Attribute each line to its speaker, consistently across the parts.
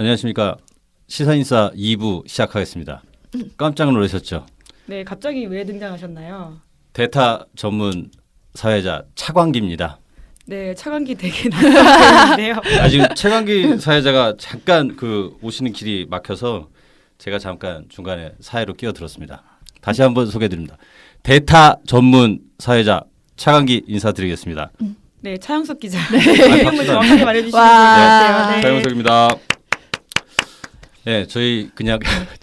Speaker 1: 안녕하십니까. 시사인사 2부 시작하겠습니다. 깜짝 놀라셨죠?
Speaker 2: 네, 갑자기 왜 등장하셨나요?
Speaker 1: 대타 전문 사회자 차광기입니다.
Speaker 2: 네, 차관기 되게 낯설는데요.
Speaker 1: 지금 차광기 사회자가 잠깐 오시는 길이 막혀서 제가 잠깐 중간에 사회로 끼어들었습니다. 다시 한번 소개해드립니다. 대타 전문 사회자 차광기 인사드리겠습니다.
Speaker 2: 네, 차영석 기자.
Speaker 1: 네.
Speaker 2: 이름을 정확하게 말해주시면 좋을 것
Speaker 3: 와.
Speaker 2: 같아요. 네.
Speaker 1: 차영석입니다. 네, 저희 그냥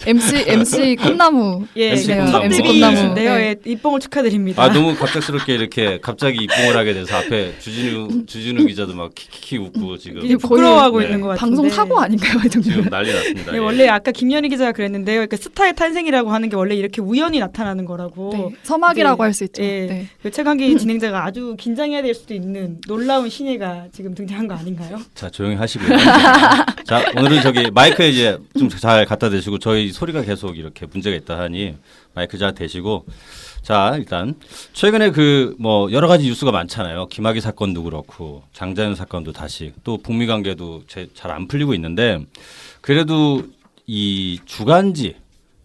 Speaker 3: MC 꽃나무.
Speaker 2: 예,
Speaker 1: MC
Speaker 2: 네,
Speaker 1: 꽃나무.
Speaker 2: 첫
Speaker 1: MC 꽃나무.
Speaker 2: 데뷔인데요.
Speaker 3: 네.
Speaker 2: 예, 입봉을 축하드립니다.
Speaker 1: 너무 갑작스럽게 이렇게 갑자기 입봉을 하게 돼서 앞에 주진우 기자도 막 키키키 웃고 지금
Speaker 2: 이제 부끄러워하고
Speaker 1: 네.
Speaker 2: 있는 것 같은데.
Speaker 3: 방송 사고 아닌가요, 이 정도?
Speaker 1: 지금 난리 났습니다.
Speaker 2: 네,
Speaker 1: 예.
Speaker 2: 원래 아까 김연희 기자가 그랬는데요. 그러니까 스타의 탄생이라고 하는 게 원래 이렇게 우연히 나타나는 거라고.
Speaker 3: 네, 서막이라고
Speaker 2: 네.
Speaker 3: 할 수 있죠.
Speaker 2: 예.
Speaker 3: 네.
Speaker 2: 그 최강기 진행자가 아주 긴장해야 될 수도 있는 놀라운 신예가 지금 등장한 거 아닌가요?
Speaker 1: 자 조용히 하시고요. 자 오늘은 저기 마이크에 이제 좀 잘 갖다 대시고 저희 소리가 계속 이렇게 문제가 있다 하니 마이크 잘 대시고 자 일단 최근에 뭐 여러 가지 뉴스가 많잖아요. 김학의 사건도 그렇고 장자연 사건도 다시 또 북미 관계도 잘 안 풀리고 있는데 그래도 이 주간지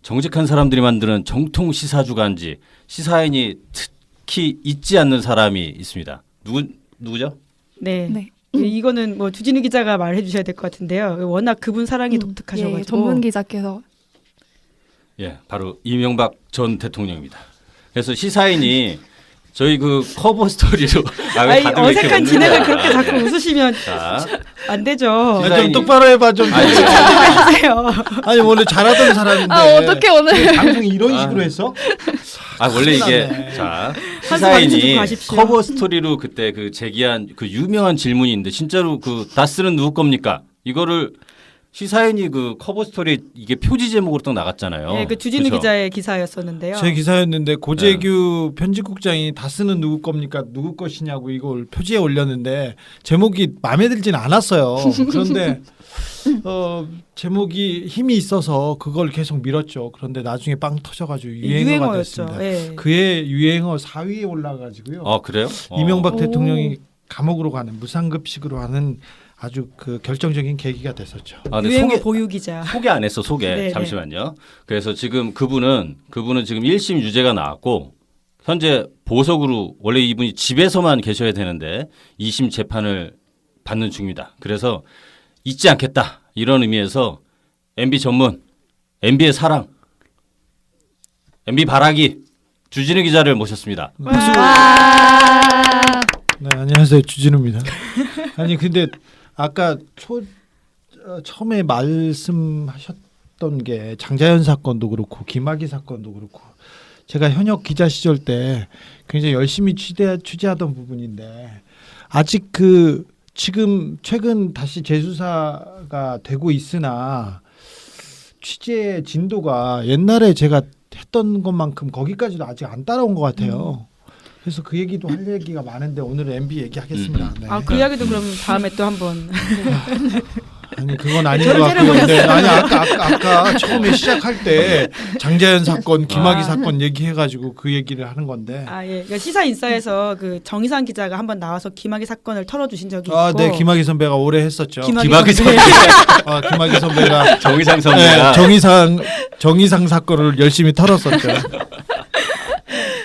Speaker 1: 정직한 사람들이 만드는 정통 시사 주간지 시사인이 특히 잊지 않는 사람이 있습니다. 누구죠?
Speaker 2: 네.
Speaker 3: 네.
Speaker 2: 이거는 뭐 주진우 기자가 말해 주셔야 될 것 같은데요. 워낙 그분 사랑이 독특하셔가지고.
Speaker 3: 예, 전문 기자께서
Speaker 1: 예, 바로 이명박 전 대통령입니다. 그래서 시사인이 저희 커버 스토리로
Speaker 2: 아니,
Speaker 1: 다들 이렇게
Speaker 2: 어색한
Speaker 1: 웃는
Speaker 2: 진행을
Speaker 1: 거야.
Speaker 2: 그렇게 자꾸 웃으시면
Speaker 1: 자,
Speaker 2: 안 되죠.
Speaker 1: 시사인이-
Speaker 4: 좀 똑바로 해봐 좀.
Speaker 2: 하세요.
Speaker 4: 아니 원래 잘하던 사람인데.
Speaker 3: 어떻게 오늘
Speaker 4: 방송 이런 식으로 했어?
Speaker 1: 원래 이게
Speaker 4: 큰일 났네.
Speaker 1: 자
Speaker 2: 한숨 안 쉬고
Speaker 1: 시사인이
Speaker 2: 가십시오.
Speaker 1: 커버 스토리로 그때 제기한 유명한 질문이 있는데 진짜로 다스는 누구 겁니까? 이거를 시사인이 커버 스토리 이게 표지 제목으로 또 나갔잖아요.
Speaker 2: 네, 그 주진우
Speaker 1: 그쵸?
Speaker 2: 기자의 기사였었는데요.
Speaker 4: 제 기사였는데 고재규 편집국장이 다스는 누구 겁니까? 누구 것이냐고 이걸 표지에 올렸는데 제목이 마음에 들진 않았어요. 그런데 제목이 힘이 있어서 그걸 계속 밀었죠. 그런데 나중에 빵 터져가지고 유행어가 됐습니다.
Speaker 2: 네.
Speaker 4: 그의 유행어 4위에 올라가지고요.
Speaker 1: 그래요?
Speaker 4: 이명박
Speaker 3: 오.
Speaker 4: 대통령이 감옥으로 가는 무상급식으로 하는 아주 결정적인 계기가 됐었죠.
Speaker 1: 근데
Speaker 2: 유행어 보유 기자.
Speaker 1: 소개 안 했어 소개.
Speaker 2: 네,
Speaker 1: 잠시만요. 그래서 지금 그분은 지금 1심 유죄가 나왔고 현재 보석으로 원래 이분이 집에서만 계셔야 되는데 2심 재판을 받는 중입니다. 그래서 잊지 않겠다 이런 의미에서 MB 전문 MB의 사랑 MB 바라기 주진우 기자를 모셨습니다.
Speaker 3: 와.
Speaker 4: 네, 안녕하세요. 주진우입니다. 아니 근데 아까 처음에 말씀하셨던 게 장자연 사건도 그렇고 김학의 사건도 그렇고 제가 현역 기자 시절 때 굉장히 열심히 취재하던 부분인데 아직 지금 최근 다시 재수사가 되고 있으나 취재 진도가 옛날에 제가 했던 것만큼 거기까지도 아직 안 따라온 것 같아요. 그래서 그 얘기도 할 얘기가 많은데 오늘은 MB 얘기하겠습니다. 네.
Speaker 2: 그 이야기도 그럼 다음에 또 한번.
Speaker 4: 아니 그건 아닌 것 같고요. 근데 아니 아까 처음에 시작할 때 장자연 사건, 김학의 사건 얘기해가지고 그 얘기를 하는 건데.
Speaker 2: 예. 그러니까 시사 인싸에서 정의상 기자가 한번 나와서 김학의 사건을 털어주신 적이 있고.
Speaker 4: 네, 김학의 선배가 오래 했었죠.
Speaker 1: 김학의 선배.
Speaker 4: 김학의 선배가
Speaker 1: 정의상 선배가
Speaker 4: 정의상 사건을 열심히 털었었죠.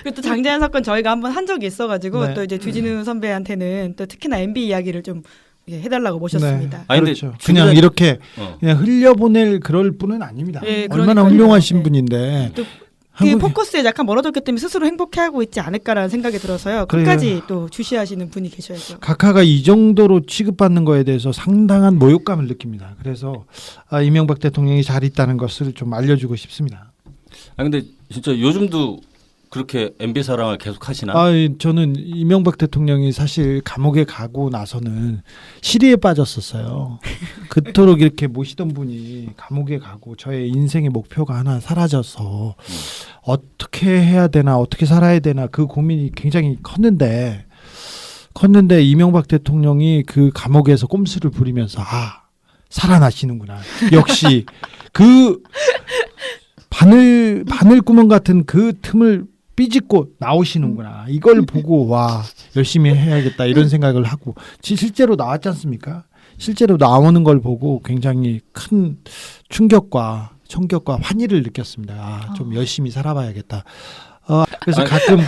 Speaker 2: 그리고 또 장자연 사건 저희가 한번 한 적이 있어가지고
Speaker 4: 네.
Speaker 2: 또 이제 주진우 선배한테는 또 특히나 MB 이야기를 좀 해달라고 모셨습니다.
Speaker 4: 네,
Speaker 1: 아니, 근데
Speaker 4: 그렇죠. 그냥
Speaker 1: 주변에-
Speaker 4: 이렇게 그냥 흘려보낼 그럴 분은 아닙니다.
Speaker 2: 예,
Speaker 4: 얼마나
Speaker 2: 그러니까요.
Speaker 4: 훌륭하신
Speaker 2: 네.
Speaker 4: 분인데.
Speaker 2: 또
Speaker 4: 한국에-
Speaker 2: 포커스에 약간 멀어졌기 때문에 스스로 행복해하고 있지 않을까라는 생각이 들어서요.
Speaker 4: 그래요.
Speaker 2: 끝까지 또 주시하시는 분이 계셔야죠.
Speaker 4: 각하가 이 정도로 취급받는 거에 대해서 상당한 모욕감을 느낍니다. 그래서 이명박 대통령이 잘 있다는 것을 좀 알려주고 싶습니다.
Speaker 1: 근데 진짜 요즘도 그렇게 MB 사랑을 계속 하시나?
Speaker 4: 저는 이명박 대통령이 사실 감옥에 가고 나서는 시리에 빠졌었어요. 그토록 이렇게 모시던 분이 감옥에 가고 저의 인생의 목표가 하나 사라져서 어떻게 해야 되나 어떻게 살아야 되나 그 고민이 굉장히 컸는데 이명박 대통령이 그 감옥에서 꼼수를 부리면서 살아나시는구나. 역시 그 바늘구멍 같은 그 틈을 삐짓고 나오시는구나. 이걸 보고 열심히 해야겠다 이런 생각을 하고 실제로 나왔지 않습니까? 실제로 나오는 걸 보고 굉장히 큰 충격과 환희를 느꼈습니다. 좀 열심히 살아봐야겠다. 그래서 가끔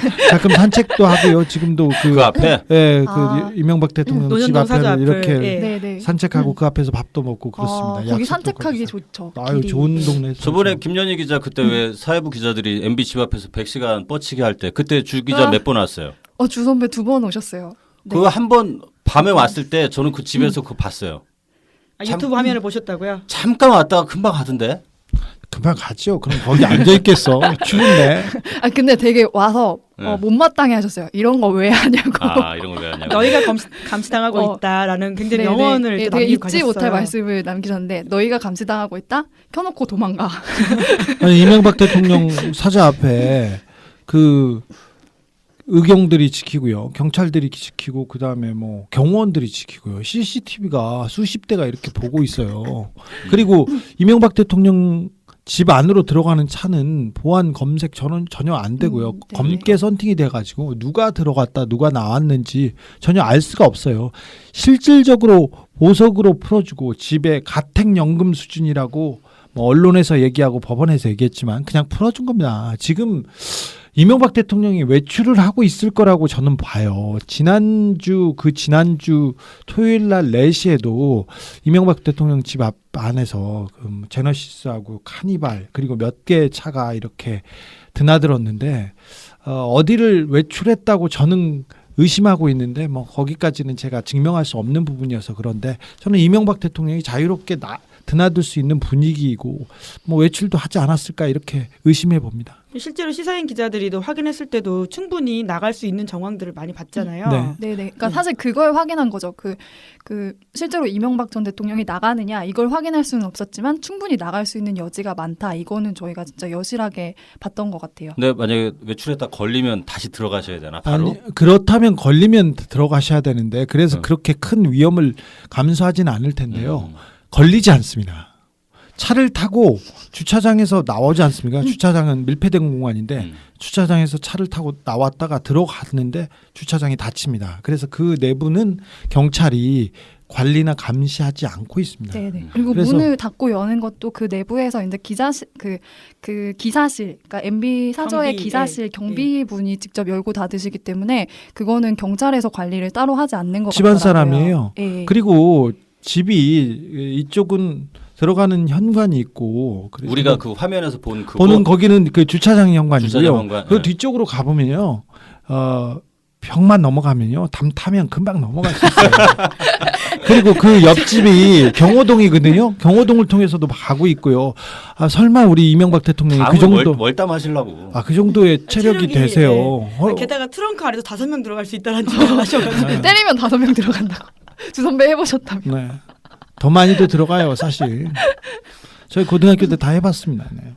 Speaker 4: 산책도 하고요. 지금도
Speaker 1: 그 앞에
Speaker 4: 예,
Speaker 3: 아.
Speaker 4: 그 이명박 대통령 집
Speaker 2: 노년동 사저
Speaker 4: 앞에를
Speaker 2: 앞을,
Speaker 4: 이렇게
Speaker 2: 예.
Speaker 3: 네네.
Speaker 4: 산책하고 그 앞에서 밥도 먹고 그렇습니다.
Speaker 3: 거기
Speaker 4: 약속도
Speaker 3: 산책하기
Speaker 4: 거기서.
Speaker 3: 좋죠.
Speaker 4: 아유
Speaker 3: 길이.
Speaker 4: 좋은 동네.
Speaker 1: 저번에 김연희 기자 그때 왜 사회부 기자들이 MB 집 앞에서 100시간 뻗치기 할 때 그때 주 기자
Speaker 3: 아.
Speaker 1: 몇 번 왔어요.
Speaker 3: 주 선배 2번 오셨어요. 네.
Speaker 1: 그거 한 번 밤에 왔을 때 저는 그 집에서 그거 봤어요.
Speaker 2: 아, 유튜브 화면을 보셨다고요?
Speaker 1: 잠깐 왔다가 금방 가던데.
Speaker 4: 금방 가죠. 그럼 거기 앉아 있겠어. 추운데.
Speaker 3: 근데 되게 와서
Speaker 1: 네.
Speaker 3: 못마땅해 하셨어요. 이런 거 왜 하냐고.
Speaker 1: 이런 걸 왜 하냐고.
Speaker 2: 너희가 감시당하고 있다라는 굉장히
Speaker 3: 네네.
Speaker 2: 명언을
Speaker 3: 예,
Speaker 2: 또
Speaker 3: 되게
Speaker 2: 남기고
Speaker 3: 잊지
Speaker 2: 가셨어요.
Speaker 3: 못할 말씀을 남기셨는데 너희가 감시당하고 있다? 켜놓고 도망가.
Speaker 4: 아니, 이명박 대통령 사자 앞에 그 의경들이 지키고요, 경찰들이 지키고 그 다음에 뭐 경호원들이 지키고요, CCTV가 수십 대가 이렇게 보고 있어요. 그리고 이명박 대통령 집 안으로 들어가는 차는 보안 검색 전혀 안 되고요.
Speaker 3: 네.
Speaker 4: 검게 선팅이 돼가지고 누가 들어갔다 누가 나왔는지 전혀 알 수가 없어요. 실질적으로 보석으로 풀어주고 집에 가택연금 수준이라고 뭐 언론에서 얘기하고 법원에서 얘기했지만 그냥 풀어준 겁니다. 지금 이명박 대통령이 외출을 하고 있을 거라고 저는 봐요. 지난주 토요일 날 4시에도 이명박 대통령 집 앞 안에서 그 제너시스하고 카니발 그리고 몇 개의 차가 이렇게 드나들었는데 어디를 외출했다고 저는 의심하고 있는데 뭐 거기까지는 제가 증명할 수 없는 부분이어서 그런데 저는 이명박 대통령이 자유롭게 드나들 수 있는 분위기이고 뭐 외출도 하지 않았을까 이렇게 의심해 봅니다.
Speaker 2: 실제로 시사인 기자들이 또 확인했을 때도 충분히 나갈 수 있는 정황들을 많이 봤잖아요.
Speaker 4: 네.
Speaker 3: 네네. 그러니까
Speaker 2: 네.
Speaker 3: 사실 그걸 확인한 거죠. 그 실제로 이명박 전 대통령이 나가느냐 이걸 확인할 수는 없었지만 충분히 나갈 수 있는 여지가 많다. 이거는 저희가 진짜 여실하게 봤던 것 같아요.
Speaker 1: 근데 만약에 외출했다 걸리면 다시 들어가셔야 되나 바로?
Speaker 4: 아니, 그렇다면 걸리면 들어가셔야 되는데 그래서 그렇게 큰 위험을 감수하지는 않을 텐데요. 걸리지 않습니다. 차를 타고 주차장에서 나오지 않습니까? 주차장은 밀폐된 공간인데 주차장에서 차를 타고 나왔다가 들어갔는데 주차장이 닫힙니다. 그래서 그 내부는 경찰이 관리나 감시하지 않고 있습니다.
Speaker 3: 네네. 그리고
Speaker 4: 그래서-
Speaker 3: 문을 닫고 여는 것도 그 내부에서 이제 기자실 그 기사실, 그러니까 MB 사저의
Speaker 2: 경비,
Speaker 3: 기사실
Speaker 2: 예,
Speaker 3: 경비분이 직접 열고 닫으시기 때문에 그거는 경찰에서 관리를 따로 하지 않는 것
Speaker 4: 집안
Speaker 3: 같더라고요.
Speaker 4: 사람이에요.
Speaker 3: 예.
Speaker 4: 그리고 집이 이쪽은 들어가는 현관이 있고 그래서
Speaker 1: 우리가 그 화면에서 본 그거
Speaker 4: 보는 거기는 그 주차장 현관이고요.
Speaker 1: 주차장 현관,
Speaker 4: 그
Speaker 1: 예.
Speaker 4: 뒤쪽으로 가보면요, 벽만 넘어가면요, 담 타면 금방 넘어갈 수 있어요. 그리고 그 옆집이 경호동이거든요. 경호동을 통해서도 가고 있고요. 설마 우리 이명박 대통령이 그 정도
Speaker 1: 월담하시려고.
Speaker 4: 그 정도의 체력이
Speaker 2: 체력이,
Speaker 4: 되세요.
Speaker 2: 예. 게다가 트렁크 안에도 5명 들어갈 수 있다는 생각을 하셔가지고
Speaker 4: 네.
Speaker 3: 때리면 5명 들어간다고. 주 선배 해보셨다며.
Speaker 4: 네. 더 많이도 들어가요, 사실. 저희 고등학교 때 다 해봤습니다. 네.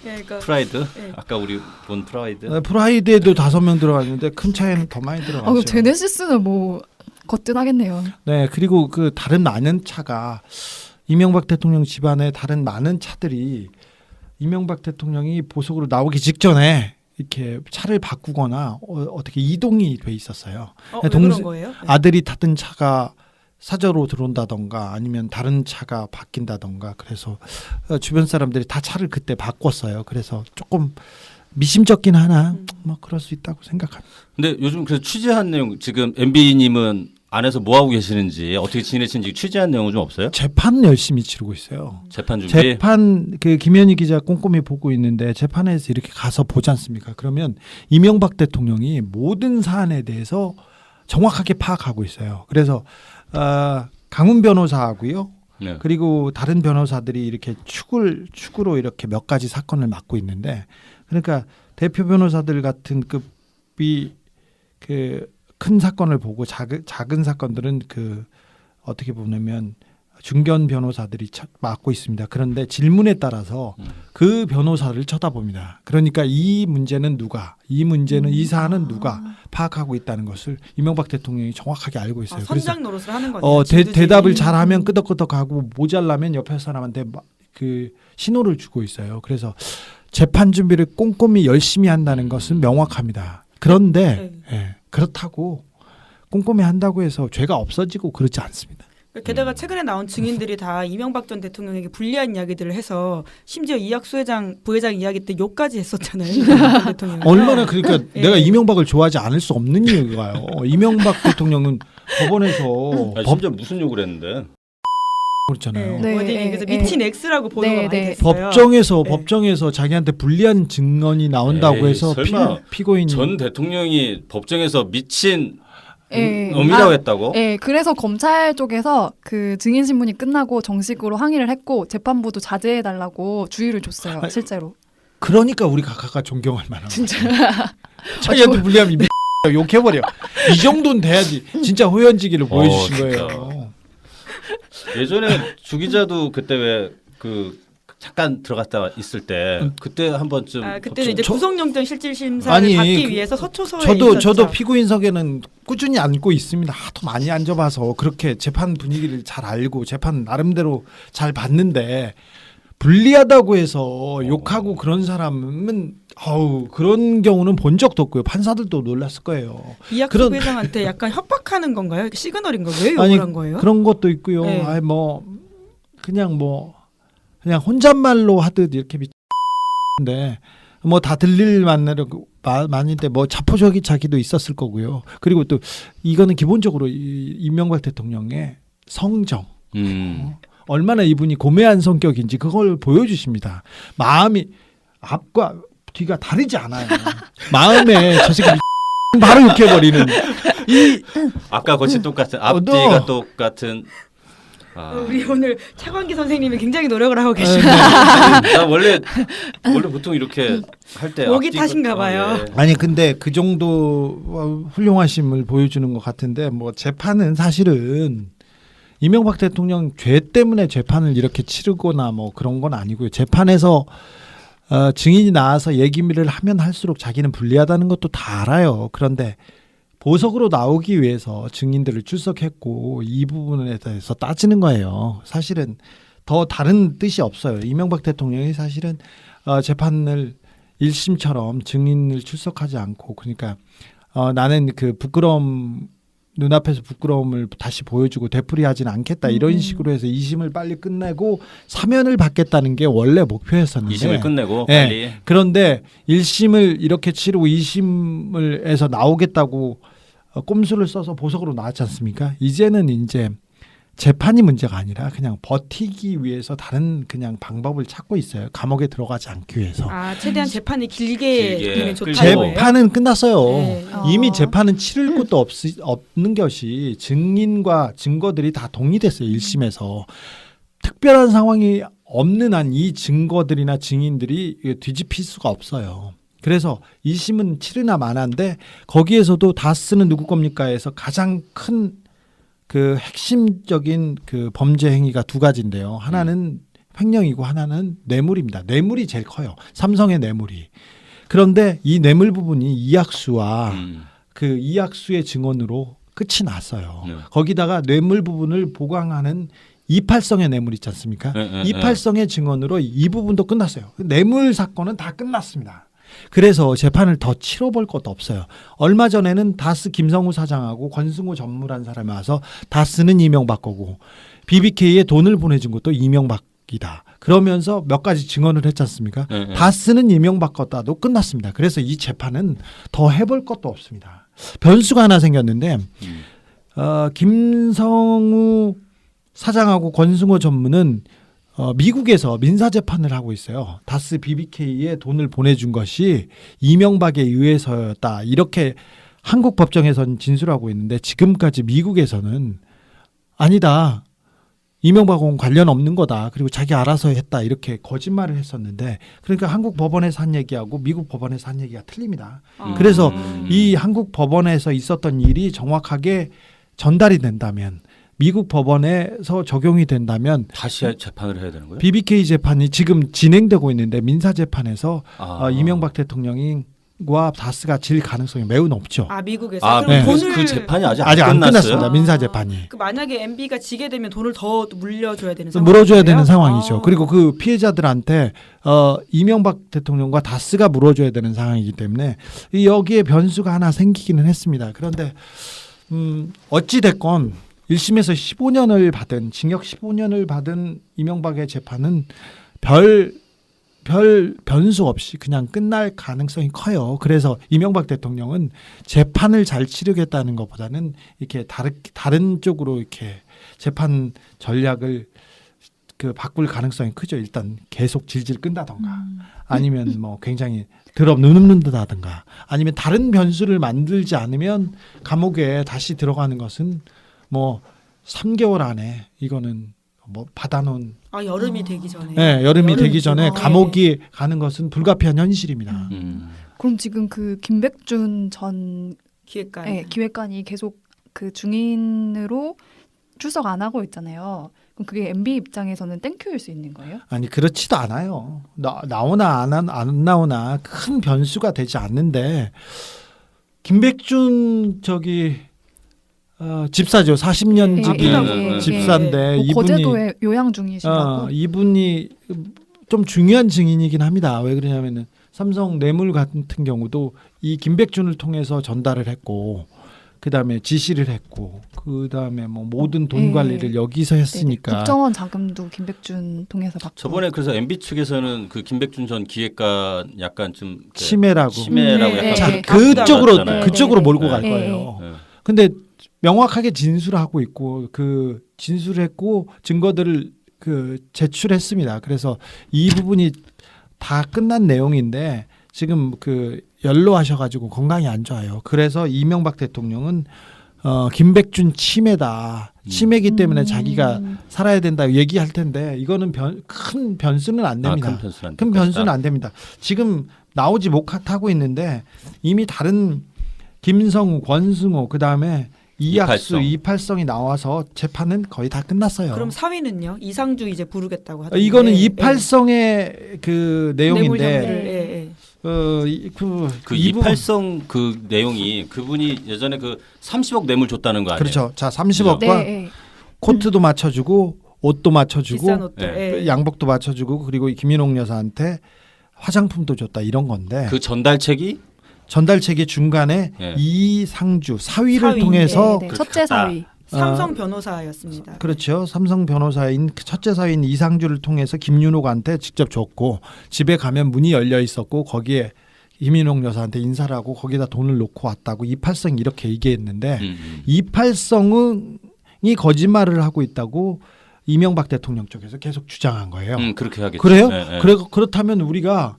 Speaker 2: 그러니까
Speaker 1: 프라이드?
Speaker 2: 네.
Speaker 1: 아까 우리 본 프라이드?
Speaker 4: 프라이드에도 5명 들어갔는데 큰 차에는 더 많이 들어갔죠.
Speaker 3: 그럼 제네시스는 뭐 거뜬하겠네요.
Speaker 4: 네, 그리고 그 다른 많은 차가 이명박 대통령 집안에 다른 많은 차들이 이명박 대통령이 보석으로 나오기 직전에 이렇게 차를 바꾸거나 어떻게 이동이 돼 있었어요.
Speaker 2: 왜 그런 거예요? 네.
Speaker 4: 아들이 타던 차가 사저로 들어온다던가 아니면 다른 차가 바뀐다던가 그래서 주변 사람들이 다 차를 그때 바꿨어요. 그래서 조금 미심쩍긴 하나 뭐 그럴 수 있다고 생각합니다.
Speaker 1: 근데 요즘 그래서 취재한 내용 지금 MB님은 안에서 뭐 하고 계시는지 어떻게 지내시는지 취재한 내용은 좀 없어요?
Speaker 4: 재판 열심히 치르고 있어요.
Speaker 1: 재판 준비?
Speaker 4: 재판 그 김현희 기자 꼼꼼히 보고 있는데 재판에서 이렇게 가서 보지 않습니까? 그러면 이명박 대통령이 모든 사안에 대해서 정확하게 파악하고 있어요. 그래서 강훈 변호사하고요.
Speaker 1: 네.
Speaker 4: 그리고 다른 변호사들이 이렇게 축으로 이렇게 몇 가지 사건을 맡고 있는데 그러니까 대표 변호사들 같은 급이 그 큰 사건을 보고 작은 사건들은 그 어떻게 보냐면 중견 변호사들이 맡고 있습니다. 그런데 질문에 따라서 그 변호사를 쳐다봅니다. 그러니까 이 문제는 누가, 이 문제는 이 사안은 누가 파악하고 있다는 것을 이명박 대통령이 정확하게 알고 있어요.
Speaker 2: 선장 노릇을 하는 거죠.
Speaker 4: 대답을 잘하면 끄덕끄덕하고 모자라면 옆에 사람한테 그 신호를 주고 있어요. 그래서 재판 준비를 꼼꼼히 열심히 한다는 것은 명확합니다. 그런데 그렇다고 꼼꼼히 한다고 해서 죄가 없어지고 그렇지 않습니다.
Speaker 2: 게다가 최근에 나온 증인들이 다 이명박 전 대통령에게 불리한 이야기들을 해서 심지어 이학수 부회장 이야기 때 욕까지 했었잖아요. 이명박 전 대통령이.
Speaker 4: 얼마나 그러니까
Speaker 2: 예.
Speaker 4: 내가 이명박을 좋아하지 않을 수 없는 이유가요. 이명박 대통령은 법원에서
Speaker 1: 심지어 무슨 욕을 했는데?
Speaker 4: 그렇잖아요.
Speaker 3: 네.
Speaker 2: 어디 그래서 미친 X라고 보도가
Speaker 3: 네,
Speaker 2: 많이
Speaker 3: 네.
Speaker 2: 됐어요.
Speaker 4: 법정에서
Speaker 2: 네.
Speaker 4: 자기한테 불리한 증언이 나온다고
Speaker 1: 에이,
Speaker 4: 해서
Speaker 1: 설마
Speaker 4: 피고인이
Speaker 1: 전 대통령이 법정에서 미친
Speaker 3: 예.
Speaker 1: 놈이라고 했다고?
Speaker 3: 네, 그래서 검찰 쪽에서 그 증인 신문이 끝나고 정식으로 항의를 했고 재판부도 자제해달라고 주의를 줬어요.
Speaker 4: 아니,
Speaker 3: 실제로.
Speaker 4: 그러니까 우리 각하가 존경할 만한
Speaker 3: 진짜.
Speaker 4: 자기한테 불리하면 욕해버려. 이 정도는 돼야지 진짜 호연지기를 보여주신
Speaker 1: 진짜.
Speaker 4: 거예요.
Speaker 1: 예전에 주 기자도 그때 왜 그 잠깐 들어갔다 있을 때 그때 한 번쯤
Speaker 2: 그때는 이제
Speaker 4: 저-
Speaker 2: 구속영장 실질 심사를
Speaker 4: 아니,
Speaker 2: 받기 위해서 서초서에
Speaker 4: 저도
Speaker 2: 있었죠.
Speaker 4: 피고인석에는 꾸준히 앉고 있습니다. 하도 많이 앉아봐서 그렇게 재판 분위기를 잘 알고 재판 나름대로 잘 봤는데 불리하다고 해서 욕하고 그런 사람은 그런 경우는 본 적도 없고요. 판사들도 놀랐을 거예요.
Speaker 2: 이학수
Speaker 4: 그런-
Speaker 2: 부회장한테 약간 협박하는 건가요? 시그널인 거예요? 왜 욕을
Speaker 4: 아니,
Speaker 2: 한 거예요?
Speaker 4: 그런 것도 있고요.
Speaker 2: 네.
Speaker 4: 그냥 혼잣말로 하듯 이렇게 미친데 뭐 다 들릴 만인데 뭐 자포자기 자기도 있었을 거고요. 그리고 또 이거는 기본적으로 이명박 대통령의 성정. 얼마나 이분이 고매한 성격인지 그걸 보여주십니다. 마음이 앞과 뒤가 다르지 않아요. 마음에 저 새끼 바로 욕해버리는 이
Speaker 1: 아까 거치 똑같은
Speaker 4: 너-
Speaker 1: 앞뒤가 똑같은.
Speaker 2: 우리 오늘 차관기 선생님이 굉장히 노력을 하고 계시고
Speaker 1: 나 원래 보통 이렇게 할 때
Speaker 2: 목이 타신가 봐요.
Speaker 4: 아니 근데 그 정도 훌륭하심을 보여주는 것 같은데 뭐 재판은 사실은 이명박 대통령 죄 때문에 재판을 이렇게 치르거나 뭐 그런 건 아니고요. 재판에서 증인이 나와서 얘기를 하면 할수록 자기는 불리하다는 것도 다 알아요. 그런데 보석으로 나오기 위해서 증인들을 출석했고 이 부분에 대해서 따지는 거예요. 사실은 더 다른 뜻이 없어요. 이명박 대통령이 사실은 재판을 1심처럼 증인을 출석하지 않고 그러니까 나는 그 눈앞에서 부끄러움을 다시 보여주고 되풀이하지는 않겠다 이런 식으로 해서 2심을 빨리 끝내고 사면을 받겠다는 게 원래 목표였었는데
Speaker 1: 2심을 끝내고
Speaker 4: 네.
Speaker 1: 빨리.
Speaker 4: 그런데 1심을 이렇게 치르고 2심을 해서 나오겠다고 꼼수를 써서 보석으로 나왔지 않습니까? 이제는 이제 재판이 문제가 아니라 그냥 버티기 위해서 다른 그냥 방법을 찾고 있어요. 감옥에 들어가지 않기 위해서.
Speaker 2: 최대한 재판이 길게 되면
Speaker 1: 끌고.
Speaker 2: 좋다 이거예요?
Speaker 4: 재판은 끝났어요.
Speaker 2: 네.
Speaker 4: 이미 재판은 치를 곳도 없는 것이 증인과 증거들이 다 동의됐어요. 1심에서. 특별한 상황이 없는 한 이 증거들이나 증인들이 뒤집힐 수가 없어요. 그래서 2심은 치르나 마나인데 거기에서도 다스는 누구 겁니까 해서 가장 큰 그 핵심적인 그 범죄 행위가 두 가지인데요. 하나는 횡령이고 하나는 뇌물입니다. 뇌물이 제일 커요. 삼성의 뇌물이. 그런데 이 뇌물 부분이 이학수와 그 이학수의 증언으로 끝이 났어요.
Speaker 1: 네.
Speaker 4: 거기다가 뇌물 부분을 보강하는 이팔성의 뇌물 있지 않습니까? 이팔성의 증언으로 이 부분도 끝났어요. 뇌물 사건은 다 끝났습니다. 그래서 재판을 더 치러볼 것도 없어요. 얼마 전에는 다스 김성우 사장하고 권승우 전무란 사람이 와서 다스는 이명박 거고 BBK에 돈을 보내준 것도 이명박이다. 그러면서 몇 가지 증언을 했지 않습니까? 다스는 이명박 거다도 끝났습니다. 그래서 이 재판은 더 해볼 것도 없습니다. 변수가 하나 생겼는데 김성우 사장하고 권승우 전무는 미국에서 민사재판을 하고 있어요. 다스 BBK에 돈을 보내준 것이 이명박에 의해서였다. 이렇게 한국 법정에서는 진술하고 있는데 지금까지 미국에서는 아니다. 이명박하고는 관련 없는 거다. 그리고 자기 알아서 했다. 이렇게 거짓말을 했었는데 그러니까 한국 법원에서 한 얘기하고 미국 법원에서 한 얘기가 틀립니다. 그래서 이 한국 법원에서 있었던 일이 정확하게 전달이 된다면 미국 법원에서 적용이 된다면
Speaker 1: 다시 재판을 해야 되는 거예요?
Speaker 4: BBK 재판이 지금 진행되고 있는데 민사 재판에서 이명박 대통령과 다스가 질 가능성이 매우 높죠.
Speaker 2: 미국에서
Speaker 4: 네.
Speaker 2: 그럼 돈을
Speaker 1: 그 재판이 아직
Speaker 4: 안
Speaker 1: 끝났어요?
Speaker 4: 끝났습니다. 민사 재판이.
Speaker 2: 만약에 MB가 지게 되면 돈을 더 물려줘야 되는 상황.
Speaker 4: 물어줘야 되는 상황이죠. 그리고 그 피해자들한테 이명박 대통령과 다스가 물어줘야 되는 상황이기 때문에 여기에 변수가 하나 생기기는 했습니다. 그런데 어찌 됐건 1심에서 15년을 받은 징역 15년을 받은 이명박의 재판은 별 변수 없이 그냥 끝날 가능성이 커요. 그래서 이명박 대통령은 재판을 잘 치르겠다는 것보다는 이렇게 다른 쪽으로 이렇게 재판 전략을 바꿀 가능성이 크죠. 일단 계속 질질 끈다던가 아니면 뭐 굉장히 느는다든가 아니면 다른 변수를 만들지 않으면 감옥에 다시 들어가는 것은 뭐 3개월 안에 이거는 뭐 받아놓은
Speaker 2: 여름이 되기 전에.
Speaker 4: 네, 여름이 되기 전에
Speaker 2: 네.
Speaker 4: 감옥이 가는 것은 불가피한 현실입니다.
Speaker 3: 그럼 지금 그 김백준 전
Speaker 2: 기획관.
Speaker 3: 네, 기획관이 계속 그 중인으로 출석 안 하고 있잖아요. 그럼 그게 MB 입장에서는 땡큐일 수 있는 거예요?
Speaker 4: 아니 그렇지도 않아요. 나오나 안 나오나 큰 변수가 되지 않는데 김백준 집사죠. 40년 지기 집사인데 이분이
Speaker 3: 거제도에 요양 중이시라고.
Speaker 4: 이분이 좀 중요한 증인이긴 합니다. 왜 그러냐면은 삼성 뇌물 같은 경우도 이 김백준을 통해서 전달을 했고 그다음에 지시를 했고 그다음에 뭐 모든 돈 관리를 여기서 했으니까
Speaker 3: 국정원 자금도 김백준 통해서 받고.
Speaker 1: 저번에 그래서 MB 측에서는 그 김백준 전 기획관 약간 좀
Speaker 4: 치매라고
Speaker 1: 약간
Speaker 4: 자,
Speaker 1: 그쪽으로
Speaker 4: 그쪽으로 몰고 갈
Speaker 3: 네.
Speaker 4: 거예요.
Speaker 1: 네.
Speaker 4: 근데 명확하게 진술하고 있고 그 진술했고 증거들을 제출했습니다. 그래서 이 부분이 다 끝난 내용인데 지금 연로하셔가지고 건강이 안 좋아요. 그래서 이명박 대통령은 김백준 치매다. 치매기 때문에 자기가 살아야 된다 얘기할 텐데 이거는 큰 변수는 안 됩니다. 큰 변수는 안 됩니다. 지금 나오지 못하고 있는데 이미 다른 김성우, 권승호 그다음에 이학수, 이팔성이 나와서 재판은 거의 다 끝났어요.
Speaker 2: 그럼 사위는요? 이상주 이제 부르겠다고 하던데.
Speaker 4: 이거는 이팔성의 그 내용인데
Speaker 1: 그 이팔성 그 내용이 그분이 예전에 그 30억 뇌물 줬다는 거 아니에요?
Speaker 4: 그렇죠. 자, 30억과 코트도 맞춰주고 옷도 맞춰주고
Speaker 2: 비싼 옷들.
Speaker 4: 양복도 맞춰주고 그리고 김인옥 여사한테 화장품도 줬다 이런 건데
Speaker 1: 그 전달책이
Speaker 4: 중간에 이상주 사위를
Speaker 2: 사위.
Speaker 4: 통해서
Speaker 3: 첫째 사위.
Speaker 2: 삼성 변호사였습니다.
Speaker 4: 그렇죠. 삼성 변호사인 첫째 사위인 이상주를 통해서 김윤옥한테 직접 줬고 집에 가면 문이 열려 있었고 거기에 김인옥 여사한테 인사를 하고 거기다 돈을 놓고 왔다고 이팔성이 이렇게 얘기했는데 이팔성이 거짓말을 하고 있다고 이명박 대통령 쪽에서 계속 주장한 거예요.
Speaker 1: 그렇게 하겠죠.
Speaker 4: 그래요? 그렇다면 우리가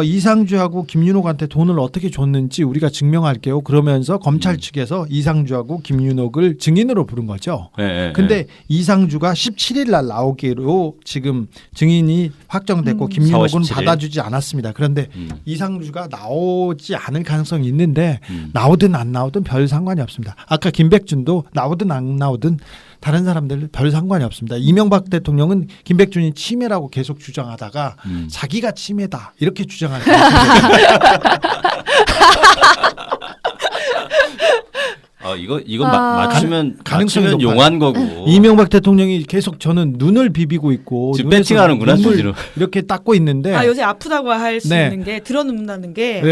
Speaker 4: 이상주하고 김윤옥한테 돈을 어떻게 줬는지 우리가 증명할게요. 그러면서 검찰 측에서 이상주하고 김윤옥을 증인으로 부른 거죠. 근데 이상주가 17일 날 나오기로 지금 증인이 확정됐고 김윤옥은 받아주지 않았습니다. 그런데 이상주가 나오지 않을 가능성이 있는데 나오든 안 나오든 별 상관이 없습니다. 아까 김백준도 나오든 안 나오든 다른 사람들 별 상관이 없습니다. 이명박 대통령은 김백준이 치매라고 계속 주장하다가 자기가 치매다 이렇게 주장할
Speaker 1: 이거 맞추면
Speaker 4: 가능성이
Speaker 1: 용한 거고.
Speaker 4: 이명박 대통령이 계속 저는 눈을 비비고 있고
Speaker 1: 지금 벤칭하는구나
Speaker 4: 눈을 이렇게 닦고 있는데
Speaker 2: 요새 아프다고 할 수 있는 게 들어눕는다는 게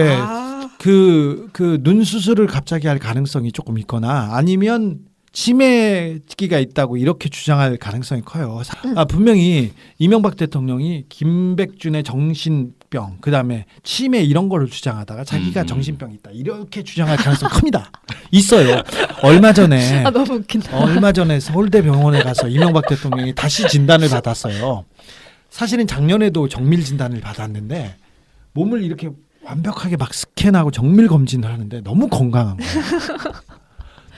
Speaker 4: 눈 수술을 갑자기 할 가능성이 조금 있거나 아니면 치매기가 있다고 이렇게 주장할 가능성이 커요. 분명히 이명박 대통령이 김백준의 정신병 그다음에 치매 이런 거를 주장하다가 자기가 정신병이 있다 이렇게 주장할 가능성이 큽니다. 있어요. 얼마 전에
Speaker 3: 너무 웃긴다.
Speaker 4: 얼마 전에 서울대병원에 가서 이명박 대통령이 다시 진단을 받았어요. 사실은 작년에도 정밀 진단을 받았는데 몸을 이렇게 완벽하게 막 스캔하고 정밀 검진을 하는데 너무 건강한 거예요.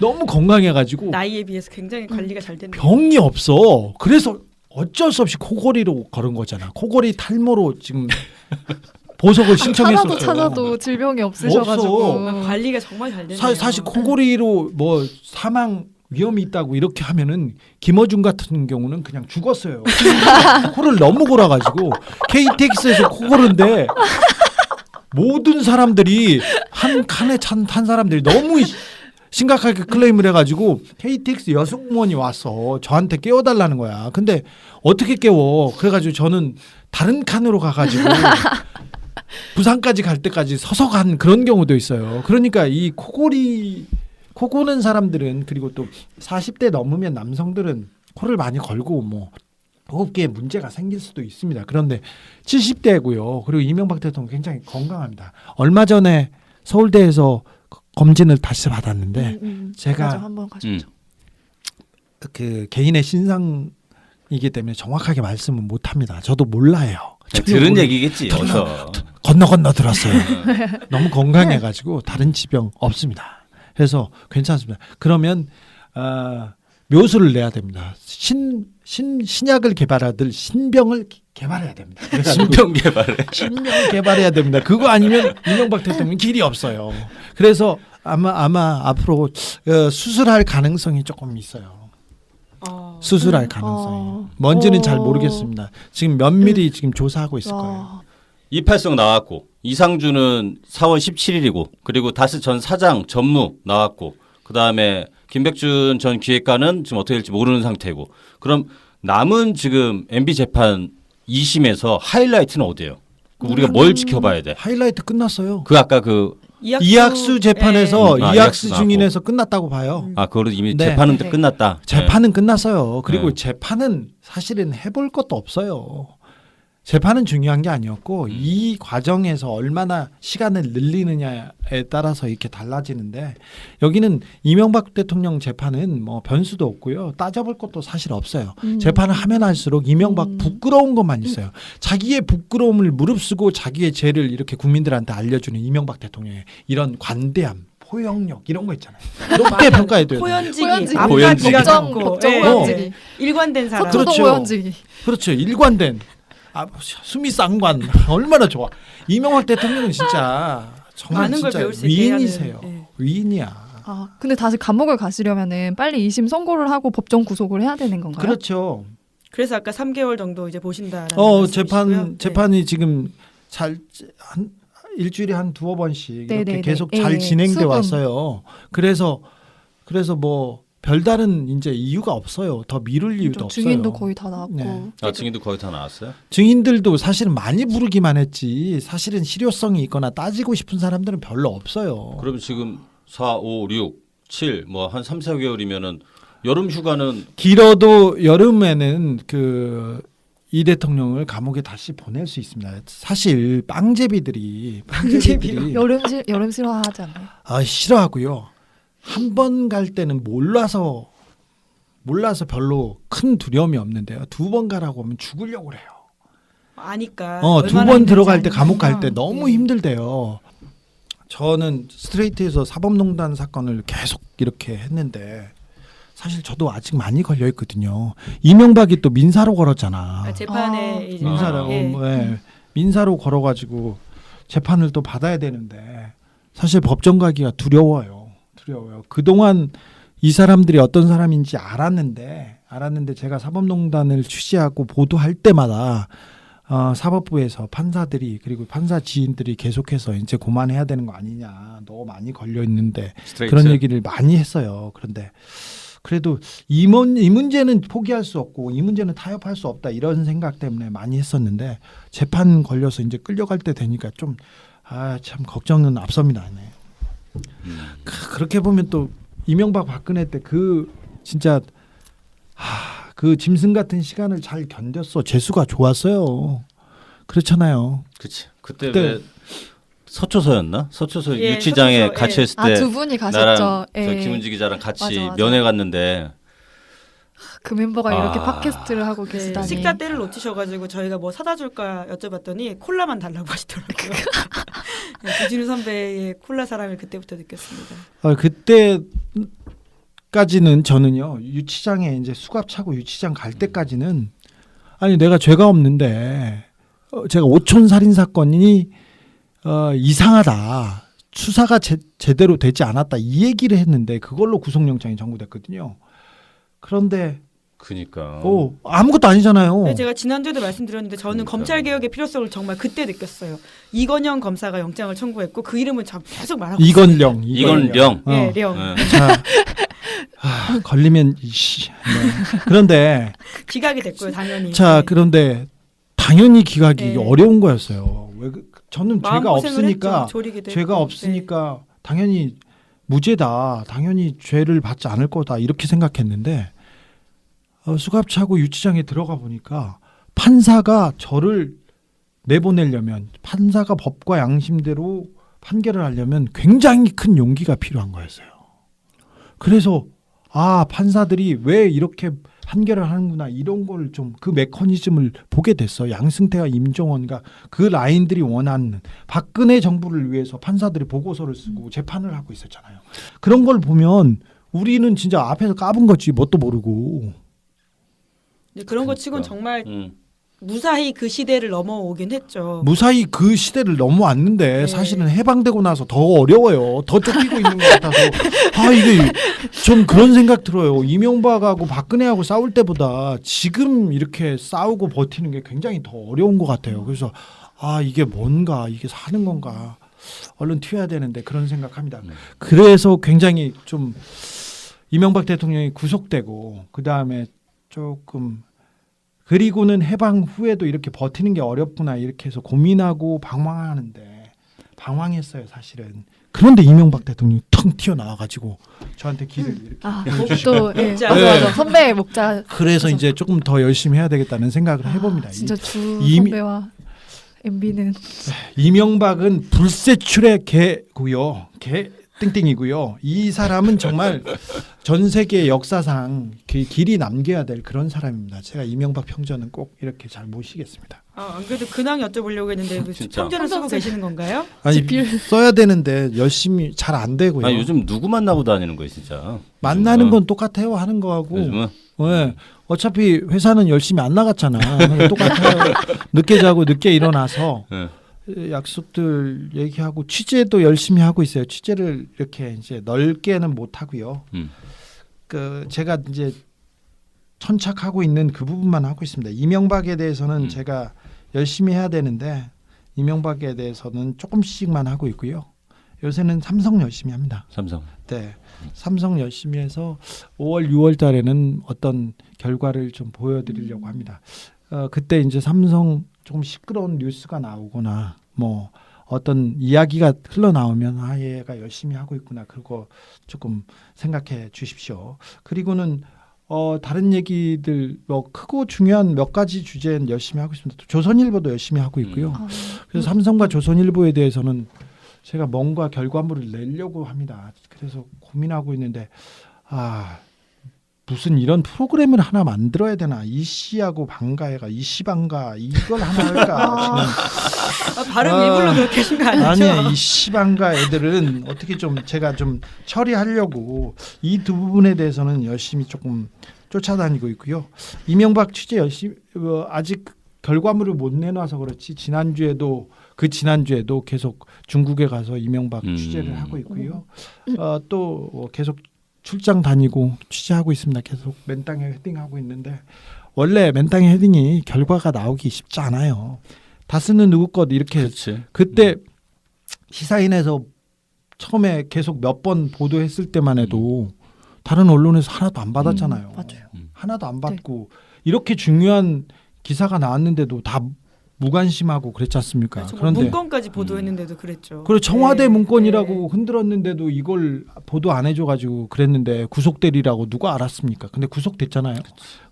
Speaker 4: 너무 건강해가지고
Speaker 2: 나이에 비해서 굉장히 관리가 잘 됐네.
Speaker 4: 병이 없어. 그래서 어쩔 수 없이 코골이로 걸은 거잖아. 코골이 탈모로 지금 보석을 신청했었어요.
Speaker 3: 찾아도 질병이 없으셔가지고
Speaker 2: 관리가 정말 잘 됐네요.
Speaker 4: 사실 코골이로 뭐 사망 위험이 있다고 이렇게 하면은 김어준 같은 경우는 그냥 죽었어요. 코를 너무 골아가지고 KTX에서 코 고는데 모든 사람들이 한 칸에 탄 사람들이 너무 심각하게 클레임을 해가지고 KTX 여승무원이 와서 저한테 깨워달라는 거야. 근데 어떻게 깨워? 그래가지고 저는 다른 칸으로 가가지고 부산까지 갈 때까지 서서 간 그런 경우도 있어요. 그러니까 이 코골이 코 고는 사람들은 그리고 또 40대 넘으면 남성들은 코를 많이 걸고 뭐 호흡기에 문제가 생길 수도 있습니다. 그런데 70대고요. 그리고 이명박 대통령 굉장히 건강합니다. 얼마 전에 서울대에서 검진을 다시 받았는데 제가
Speaker 3: 맞아, 한번 가셨죠.
Speaker 4: 그 개인의 신상이기 때문에 정확하게 말씀은 못합니다. 저도 몰라요. 전혀
Speaker 1: 들은
Speaker 4: 몰라요.
Speaker 1: 얘기겠지. 어서.
Speaker 4: 건너 들었어요. 너무 건강해가지고 다른 지병 없습니다. 그래서 괜찮습니다. 그러면 묘수를 내야 됩니다. 신약을 개발하듯 신병을 개발해야 됩니다. 그래가지고
Speaker 1: 신병 개발에.
Speaker 4: 신병 개발해야 됩니다. 그거 아니면 이명박 대통령 길이 없어요. 그래서 아마 앞으로 수술할 가능성이 조금 있어요. 수술할 가능성이. 뭔지는 잘 모르겠습니다. 지금 면밀히 지금 조사하고 있을 거예요.
Speaker 1: 이팔성 나왔고 이상준은 4월 17일이고 그리고 다스 전 사장 전무 나왔고 그다음에 김백준 전 기획관은 지금 어떻게 될지 모르는 상태고 그럼 남은 지금 MB 재판 2심에서 하이라이트는 어디예요? 그 우리가 뭘 지켜봐야 돼?
Speaker 4: 하이라이트 끝났어요.
Speaker 1: 그 아까 그
Speaker 4: 이학수 재판에서
Speaker 1: 네.
Speaker 4: 이학수
Speaker 1: 이학수
Speaker 4: 증인에서 끝났다고 봐요.
Speaker 1: 그거로 이미
Speaker 4: 네.
Speaker 1: 재판은
Speaker 3: 네.
Speaker 1: 끝났다.
Speaker 4: 재판은 끝났어요. 그리고
Speaker 1: 네.
Speaker 4: 재판은 사실은 해볼 것도 없어요. 재판은 중요한 게 아니었고 이 과정에서 얼마나 시간을 늘리느냐에 따라서 이렇게 달라지는데 여기는 이명박 대통령 재판은 뭐 변수도 없고요. 따져볼 것도 사실 없어요. 재판을 하면 할수록 이명박 부끄러운 것만 있어요. 자기의 부끄러움을 무릅쓰고 자기의 죄를 이렇게 국민들한테 알려주는 이명박 대통령의 이런 관대함. 포용력 이런 거 있잖아요. 높게 평가해야 돼요.
Speaker 2: 호연지기,
Speaker 3: 호연지기.
Speaker 2: 앞과
Speaker 1: 호연지기.
Speaker 2: 뒤가
Speaker 3: 법정
Speaker 2: 같고,
Speaker 3: 법정
Speaker 2: 예.
Speaker 3: 호연지기.
Speaker 2: 일관된 사람.
Speaker 3: 서초동
Speaker 4: 그렇죠.
Speaker 3: 호연지기.
Speaker 4: 그렇죠. 일관된 수미 쌍관 얼마나 좋아. 이명박 대통령은 진짜 정말
Speaker 2: 많은 걸
Speaker 4: 진짜
Speaker 2: 배울 수 있게
Speaker 4: 위인이세요.
Speaker 2: 하는, 예.
Speaker 4: 위인이야.
Speaker 3: 근데 다시 감옥을 가시려면은 빨리 2심 선고를 하고 법정 구속을 해야 되는 건가요?
Speaker 4: 그렇죠.
Speaker 2: 그래서 아까 3개월 정도 이제 보신다라는 말씀이시고요. 네.
Speaker 4: 재판이 지금 한 일주일에 한 두어 번씩 이렇게
Speaker 3: 네네네.
Speaker 4: 계속
Speaker 3: 예,
Speaker 4: 잘 진행돼
Speaker 3: 수금.
Speaker 4: 왔어요. 그래서 뭐 별다른 이제 이유가 없어요. 더 미룰 이유도 없어요.
Speaker 3: 증인도 거의 다 나왔고.
Speaker 4: 네.
Speaker 1: 증인도 거의 다 나왔어요?
Speaker 4: 증인들도 사실은 많이 부르기만 했지 사실은 실효성이 있거나 따지고 싶은 사람들은 별로 없어요.
Speaker 1: 그럼 지금 4, 5, 6, 7 뭐 한 3, 4개월이면은 여름 휴가는
Speaker 4: 길어도 여름에는 그 이 대통령을 감옥에 다시 보낼 수 있습니다. 사실 빵제비들이
Speaker 3: 여름 싫어하지 않나요?
Speaker 4: 싫어하고요. 한 번 갈 때는 몰라서 별로 큰 두려움이 없는데요. 두 번 가라고 하면 죽으려고 그래요.
Speaker 2: 아니까.
Speaker 4: 두 번 들어갈 때 감옥 갈 때 너무 힘들대요. 저는 스트레이트에서 사법농단 사건을 계속 이렇게 했는데 사실 저도 아직 많이 걸려 있거든요. 이명박이 또 민사로 걸었잖아.
Speaker 2: 재판에 이제
Speaker 4: 민사로 민사로 걸어가지고 재판을 또 받아야 되는데 사실 법정 가기가 두려워요. 그동안 이 사람들이 어떤 사람인지 알았는데 제가 사법농단을 취재하고 보도할 때마다 사법부에서 판사들이 그리고 판사 지인들이 계속해서 이제 그만해야 되는 거 아니냐. 너무 많이 걸려 있는데
Speaker 1: 스트레이트.
Speaker 4: 그런 얘기를 많이 했어요. 그런데 그래도 이 문제는 포기할 수 없고 이 문제는 타협할 수 없다 이런 생각 때문에 많이 했었는데 재판 걸려서 이제 끌려갈 때 되니까 좀 참 걱정은 앞섭니다. 네. 그렇게 보면 또 이명박 박근혜 때 그 진짜 그 짐승 같은 시간을 잘 견뎠어. 재수가 좋았어요. 그렇잖아요.
Speaker 1: 그치. 그때 왜 서초서였나? 서초서
Speaker 2: 예,
Speaker 1: 유치장에
Speaker 2: 서초서,
Speaker 1: 같이
Speaker 2: 예.
Speaker 1: 했을 때
Speaker 3: 두 분이 가셨죠.
Speaker 1: 나랑
Speaker 3: 예.
Speaker 1: 저 김은지 기자랑 같이
Speaker 3: 맞아.
Speaker 1: 면회 갔는데
Speaker 3: 그 멤버가 이렇게 팟캐스트를 하고
Speaker 2: 네,
Speaker 3: 계시다니.
Speaker 2: 식사 때를 놓치셔가지고 저희가 뭐 사다 줄까 여쭤봤더니 콜라만 달라고 하시더라고요. 네, 주진우 선배의 콜라 사랑을 그때부터 느꼈습니다.
Speaker 4: 그때까지는 저는요 유치장에 이제 수갑 차고 유치장 갈 때까지는 아니 내가 죄가 없는데 제가 오촌 살인 사건이 이상하다 수사가 제대로 되지 않았다 이 얘기를 했는데 그걸로 구속영장이 청구됐거든요. 그런데
Speaker 1: 그니까
Speaker 4: 아무것도 아니잖아요.
Speaker 2: 네, 제가 지난주에도 말씀드렸는데 저는 검찰 개혁의 필요성을 정말 그때 느꼈어요. 이건영 검사가 영장을 청구했고 그 이름은 참 계속 말하고
Speaker 4: 이건령.
Speaker 1: 이건령.
Speaker 2: 네, 령.
Speaker 1: 네.
Speaker 4: 자, 걸리면 이씨. 네. 그런데
Speaker 2: 기각이 됐고요, 당연히.
Speaker 4: 자
Speaker 2: 네.
Speaker 4: 그런데 당연히 기각이
Speaker 2: 네.
Speaker 4: 어려운 거였어요. 왜 저는 죄가
Speaker 2: 마음고생을
Speaker 4: 없으니까
Speaker 2: 했죠, 조리게 되고.
Speaker 4: 죄가 없으니까 당연히 무죄다. 당연히 죄를 받지 않을 거다. 이렇게 생각했는데 수갑차고 유치장에 들어가 보니까 판사가 저를 내보내려면 판사가 법과 양심대로 판결을 하려면 굉장히 큰 용기가 필요한 거였어요. 그래서 판사들이 왜 이렇게 판결을 하는구나 이런 걸 좀 그 메커니즘을 보게 됐어. 양승태와 임종원과 그 라인들이 원하는 박근혜 정부를 위해서 판사들이 보고서를 쓰고 재판을 하고 있었잖아요. 그런 걸 보면 우리는 진짜 앞에서 까분 거지 뭣도 모르고.
Speaker 2: 근데 그런 거 치곤
Speaker 1: 그러니까.
Speaker 2: 정말 무사히 그 시대를 넘어오긴 했죠.
Speaker 4: 무사히 그 시대를 넘어왔는데
Speaker 2: 네.
Speaker 4: 사실은 해방되고 나서 더 어려워요. 더 쫓기고 있는 것 같아서 이게 전 그런 생각 들어요. 이명박하고 박근혜하고 싸울 때보다 지금 이렇게 싸우고 버티는 게 굉장히 더 어려운 것 같아요. 그래서 이게 뭔가 이게 사는 건가 얼른 튀어야 되는데 그런 생각합니다. 그래서 굉장히 좀 이명박 대통령이 구속되고 그 다음에 조금 그리고는 해방 후에도 이렇게 버티는 게 어렵구나 이렇게 해서 고민하고 방황하는데 방황했어요 사실은. 그런데 이명박 대통령이 텅 튀어나와가지고 저한테 길을 이렇게
Speaker 3: 목도
Speaker 2: 목자.
Speaker 3: 맞아. 선배의 목자.
Speaker 4: 그래서 이제 조금 더 열심히 해야 되겠다는 생각을 해봅니다.
Speaker 3: 진짜 주
Speaker 4: 이미-
Speaker 3: 선배와 MB는
Speaker 4: 이명박은 불세출의 개고요. 개 땡땡이고요. 이 사람은 정말 전 세계 역사상 길이 남겨야 될 그런 사람입니다. 제가 이명박 평전은 꼭 이렇게 잘 모시겠습니다.
Speaker 2: 안 그래도 근황 여쭤보려고 했는데 그
Speaker 1: 진짜.
Speaker 2: 평전을 쓰고 계시는 건가요?
Speaker 4: 아니
Speaker 3: 지필.
Speaker 4: 써야 되는데 열심히 잘 안 되고요.
Speaker 1: 요즘 누구 만나고 다니는 거예요, 진짜?
Speaker 4: 만나는 건 똑같아요 하는 거하고.
Speaker 1: 요즘은
Speaker 4: 네. 어차피 회사는 열심히 안 나갔잖아. 똑같아요. 늦게 자고 늦게 일어나서
Speaker 1: 네.
Speaker 4: 약속들 얘기하고 취재도 열심히 하고 있어요. 취재를 이렇게 이제 넓게는 못 하고요. 그 제가 이제 천착하고 있는 그 부분만 하고 있습니다. 이명박에 대해서는 제가 열심히 해야 되는데 이명박에 대해서는 조금씩만 하고 있고요. 요새는 삼성 열심히 합니다.
Speaker 1: 삼성.
Speaker 4: 네, 삼성 열심히 해서 5월, 6월 달에는 어떤 결과를 좀 보여드리려고 합니다. 그때 이제 삼성 조금 시끄러운 뉴스가 나오거나 뭐 어떤 이야기가 흘러나오면 얘가 열심히 하고 있구나 그거 조금 생각해 주십시오. 그리고는 다른 얘기들 뭐 크고 중요한 몇 가지 주제는 열심히 하고 있습니다. 또 조선일보도 열심히 하고 있고요. 그래서 삼성과 조선일보에 대해서는 제가 뭔가 결과물을 내려고 합니다. 그래서 고민하고 있는데 무슨 이런 프로그램을 하나 만들어야 되나. 이씨하고 방가해가 이씨방가 이걸 하나 할까 지금.
Speaker 2: 발음 일부러 그렇게 하신 거 아니죠?
Speaker 4: 아니에요. 이 씨방가 애들은 어떻게 좀 제가 좀 처리하려고 이 두 부분에 대해서는 열심히 조금 쫓아다니고 있고요. 이명박 취재 열심히 아직 결과물을 못 내놔서 그렇지 지난주에도 계속 중국에 가서 이명박 취재를 하고 있고요. 또 계속 출장 다니고 취재하고 있습니다. 계속 맨땅에 헤딩하고 있는데 원래 맨땅에 헤딩이 결과가 나오기 쉽지 않아요. 다스는 누구 것 이렇게
Speaker 1: 그렇지.
Speaker 4: 그때 시사인에서 처음에 계속 몇 번 보도했을 때만 해도 다른 언론에서 하나도 안 받았잖아요.
Speaker 3: 맞아요.
Speaker 4: 하나도 안 받고 이렇게 중요한 기사가 나왔는데도 다 무관심하고 그랬지 않습니까? 그런데
Speaker 2: 문건까지 보도했는데도 그랬죠.
Speaker 4: 그리고 청와대
Speaker 2: 네,
Speaker 4: 문건이라고
Speaker 2: 네.
Speaker 4: 흔들었는데도 이걸 보도 안 해줘가지고 그랬는데 구속되리라고 누가 알았습니까? 근데 구속됐잖아요.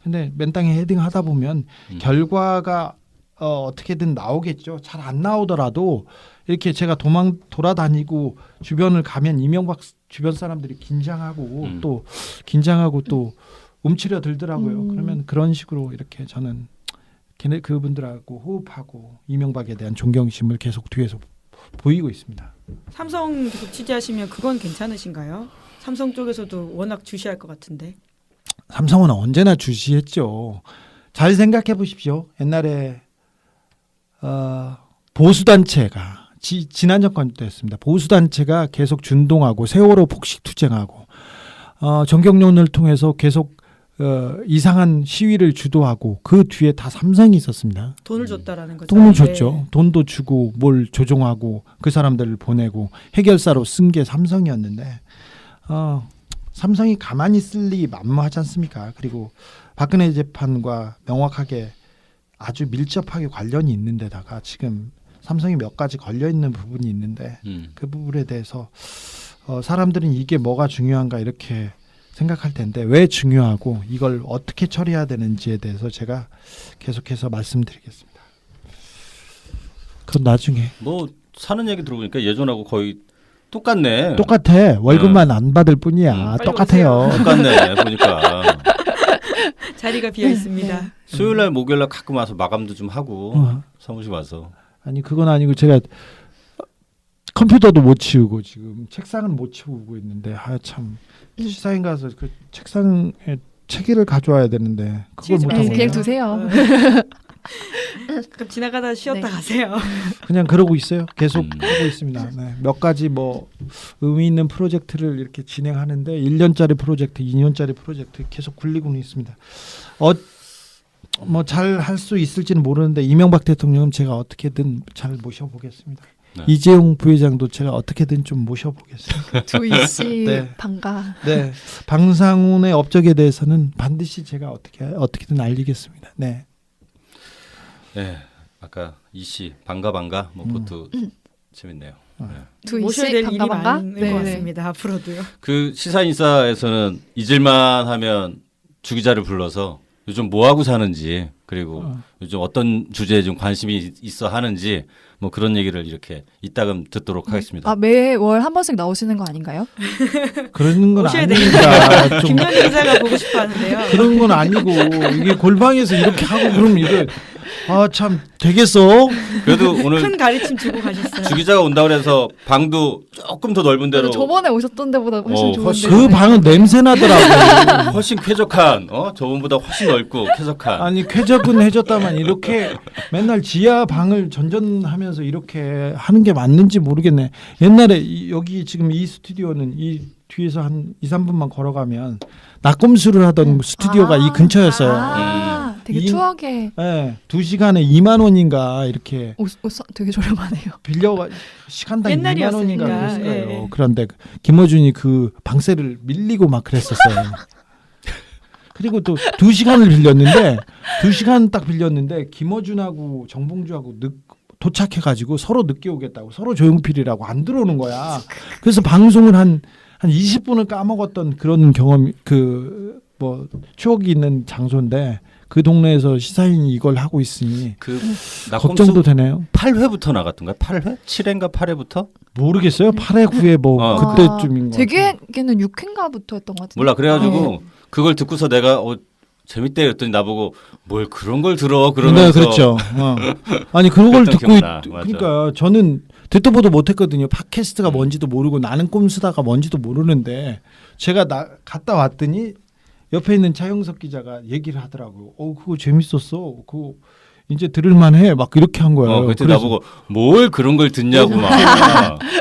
Speaker 4: 근데 맨땅에 헤딩하다 보면 결과가 어떻게든 나오겠죠. 잘 안 나오더라도 이렇게 제가 돌아다니고 주변을 가면 이명박 주변 사람들이 긴장하고 또 움츠려 들더라고요. 그러면 그런 식으로 이렇게 저는 그분들하고 호흡하고 이명박에 대한 존경심을 계속 뒤에서 보이고 있습니다.
Speaker 2: 삼성 계속 취재하시면 그건 괜찮으신가요? 삼성 쪽에서도 워낙 주시할 것 같은데.
Speaker 4: 삼성은 언제나 주시했죠. 잘 생각해 보십시오. 옛날에 보수단체가 지난 정권 때였습니다. 보수단체가 계속 준동하고 세월호 폭식 투쟁하고 정경련을 통해서 계속 이상한 시위를 주도하고 그 뒤에 다 삼성이 있었습니다.
Speaker 2: 돈을 줬다라는 거죠.
Speaker 4: 돈을 줬죠. 돈도 주고 뭘 조종하고 그 사람들을 보내고 해결사로 쓴 게 삼성이었는데 삼성이 가만히 있을 리 만무하지 않습니까? 그리고 박근혜 재판과 명확하게 아주 밀접하게 관련이 있는 데다가 지금 삼성이 몇 가지 걸려 있는 부분이 있는데 그 부분에 대해서 사람들은 이게 뭐가 중요한가 이렇게 생각할 텐데 왜 중요하고 이걸 어떻게 처리해야 되는지에 대해서 제가 계속해서 말씀드리겠습니다. 그건 나중에.
Speaker 1: 뭐 사는 얘기 들어보니까 예전하고 거의 똑같네.
Speaker 4: 똑같아. 월급만 안 받을 뿐이야.
Speaker 2: 빨리
Speaker 4: 똑같아요.
Speaker 1: 똑같네 보니까.
Speaker 2: 자리가 비어 있습니다.
Speaker 3: 네.
Speaker 1: 수요일날 목요일날 가끔 와서 마감도 좀 하고 사무실 와서.
Speaker 4: 아니 그건 아니고 제가 컴퓨터도 못 치우고 지금 책상은 못 치우고 있는데 참 시사인 가서 그 책상에 책을 가져와야 되는데 그걸
Speaker 2: 치우지
Speaker 4: 못
Speaker 3: 네,
Speaker 4: 하고
Speaker 2: 마세요.
Speaker 3: 그냥 두세요.
Speaker 2: 그럼 지나가다 쉬었다
Speaker 3: 네.
Speaker 2: 가세요.
Speaker 4: 그냥 그러고 있어요. 계속 하고 있습니다. 네. 몇 가지 뭐 의미 있는 프로젝트를 이렇게 진행하는데 1년짜리 프로젝트, 2년짜리 프로젝트 계속 굴리고는 있습니다. 뭐 잘 할 수 있을지는 모르는데 이명박 대통령은 제가 어떻게든 잘 모셔보겠습니다.
Speaker 1: 네.
Speaker 4: 이재용 부회장도 제가 어떻게든 좀 모셔보겠습니다.
Speaker 3: 두 이씨
Speaker 4: 네.
Speaker 3: 반가.
Speaker 4: 네, 방상훈의 업적에 대해서는 반드시 제가 어떻게든 알리겠습니다. 네,
Speaker 1: 네. 아까 이씨 반가 뭐 그것도 재밌네요. 네.
Speaker 3: 두
Speaker 2: 모셔야
Speaker 3: 이씨
Speaker 2: 될 일이
Speaker 3: 반가 반가.
Speaker 2: 많은 것 같습니다. 앞으로도요.
Speaker 1: 그 시사인사에서는 잊을만 하면 주 기자를 불러서 요즘 뭐 하고 사는지 그리고 요즘 어떤 주제에 좀 관심이 있어 하는지 뭐 그런 얘기를 이렇게 이따금 듣도록 하겠습니다.
Speaker 3: 아 매월 한 번씩 나오시는 거 아닌가요?
Speaker 4: 그런 건
Speaker 2: 오셔야
Speaker 4: 아닙니다. 좀
Speaker 2: 김현희 기자가 보고 싶어하는데요.
Speaker 4: 그런 건 아니고 이게 골방에서 이렇게 하고 그러면 이거 참 되겠어?
Speaker 1: 그래도 오늘
Speaker 2: 큰 가르침 주고 가셨어요.
Speaker 1: 주 기자가 온다 그래서 방도 조금 더 넓은 데로
Speaker 3: 저번에 오셨던 데보다 훨씬 좋은데.
Speaker 1: 훨씬
Speaker 4: 그 방은 냄새 나더라고.
Speaker 1: 훨씬 쾌적한 저번보다 훨씬 넓고 쾌적한
Speaker 4: 아니 쾌적은 해줬다만 이렇게 맨날 지하 방을 전전하면서 이렇게 하는 게 맞는지 모르겠네. 옛날에 여기 지금 이 스튜디오는 이 뒤에서 한 2, 3분만 걸어가면 낙곰수를 하던 스튜디오가 이 근처였어요.
Speaker 3: 아, 되게
Speaker 4: 이-
Speaker 3: 추억의.
Speaker 4: 네, 2시간에 2만 원인가 이렇게
Speaker 3: 되게 저렴하네요.
Speaker 4: 빌려 시간당 2만 원인가
Speaker 2: 옛날이었으니까,
Speaker 4: 그랬어요.
Speaker 2: 예.
Speaker 4: 그런데 김어준이 그 방세를 밀리고 막 그랬었어요. 그리고 또 2시간을 빌렸는데 2시간 딱 빌렸는데 김어준하고 정봉주하고 도착해가지고 서로 늦게 오겠다고 서로 조용필이라고 안 들어오는 거야. 그래서 방송을 한 20분을 까먹었던 그런 경험 뭐 추억이 있는 장소인데 그 동네에서 시사인이 이걸 하고 있으니
Speaker 1: 그
Speaker 4: 걱정도
Speaker 1: 낙곰수
Speaker 4: 되네요.
Speaker 1: 8회부터 나갔던가 8회? 7회인가 8회부터?
Speaker 4: 모르겠어요. 8회 9회 뭐 그때쯤인 거.
Speaker 3: 제 기억에는 6회인가부터 했던 것 같은데.
Speaker 1: 몰라 그래가지고 그걸 듣고서 내가 재밌대 그랬더니 나보고 뭘 그런 걸 들어 그러면서
Speaker 4: 네, 그렇죠. 아니 그런 걸
Speaker 1: 그랬던
Speaker 4: 듣고
Speaker 1: 기억나. 맞아.
Speaker 4: 그러니까 저는 듣도 보도 못했거든요. 팟캐스트가 뭔지도 모르고 나는 꼼수다가 뭔지도 모르는데 제가 갔다 왔더니 옆에 있는 차영석 기자가 얘기를 하더라고요. 그거 재밌었어. 그거 이제 들을만해. 막 이렇게 한 거예요.
Speaker 1: 그때
Speaker 4: 그래서
Speaker 1: 나보고 뭘 그런 걸 듣냐고 막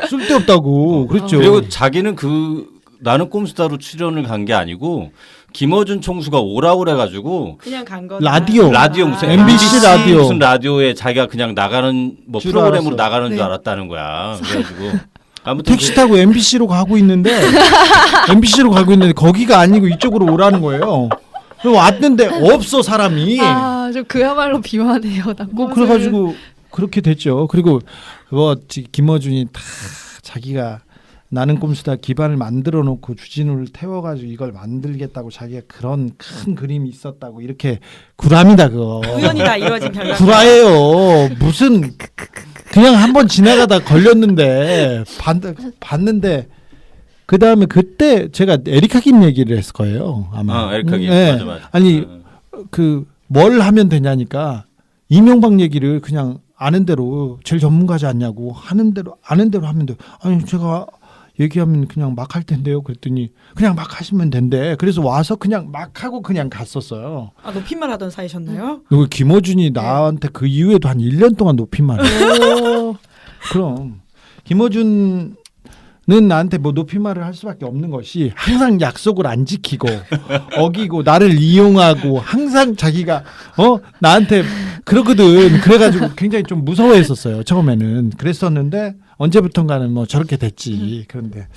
Speaker 4: 쓸데없다고 그랬죠.
Speaker 1: 그리고 자기는 나는 꼼수다로 출연을 간 게 아니고 김어준 총수가 오라고 그래가지고
Speaker 2: 그냥 간 거.
Speaker 4: 라디오
Speaker 1: 무슨
Speaker 4: MBC 라디오.
Speaker 1: 무슨 라디오에 자기가 그냥 나가는 뭐
Speaker 4: 줄
Speaker 1: 프로그램으로
Speaker 4: 알았어.
Speaker 1: 나가는 줄
Speaker 3: 네.
Speaker 1: 알았다는 거야. 그래가지고 아무튼
Speaker 4: 택시 타고 MBC로 가고 있는데 MBC로 가고 있는데 거기가 아니고 이쪽으로 오라는 거예요. 그래서 왔는데 없어 사람이.
Speaker 3: 좀 그야말로 비화네요.
Speaker 4: 뭐 그래가지고 그렇게 됐죠. 그리고 김어준이 다 자기가 나는 꼼수다 기반을 만들어 놓고 주진우를 태워가지고 이걸 만들겠다고 자기가 그런 큰 그림이 있었다고 이렇게 구라입니다 그거.
Speaker 2: 우연히 다 이루어진 결과.
Speaker 4: 구라예요. 무슨 그냥 한번 지나가다 걸렸는데 봤는데 그 다음에 그때 제가 에리카 김 얘기를 했을 거예요 아마.
Speaker 1: 에리카 김
Speaker 4: 네.
Speaker 1: 맞아.
Speaker 4: 아니 뭘 하면 되냐니까 이명박 얘기를 그냥 아는 대로 제일 전문가지 않냐고 하는 대로 아는 대로 하면 돼. 아니 제가 얘기하면 그냥 막 할 텐데요. 그랬더니 그냥 막 하시면 된대. 그래서 와서 그냥 막 하고 그냥 갔었어요.
Speaker 2: 높임말 하던 사이셨나요?
Speaker 4: 그리고 김어준이 나한테 그 이후에도 한 1년 동안 높임말을. 그럼 김어준은 나한테 뭐 높임말을 할 수밖에 없는 것이 항상 약속을 안 지키고 어기고 나를 이용하고 항상 자기가 나한테 그러거든. 그래가지고 굉장히 좀 무서워했었어요. 처음에는 그랬었는데 언제부턴가는 뭐 저렇게 됐지. 그런데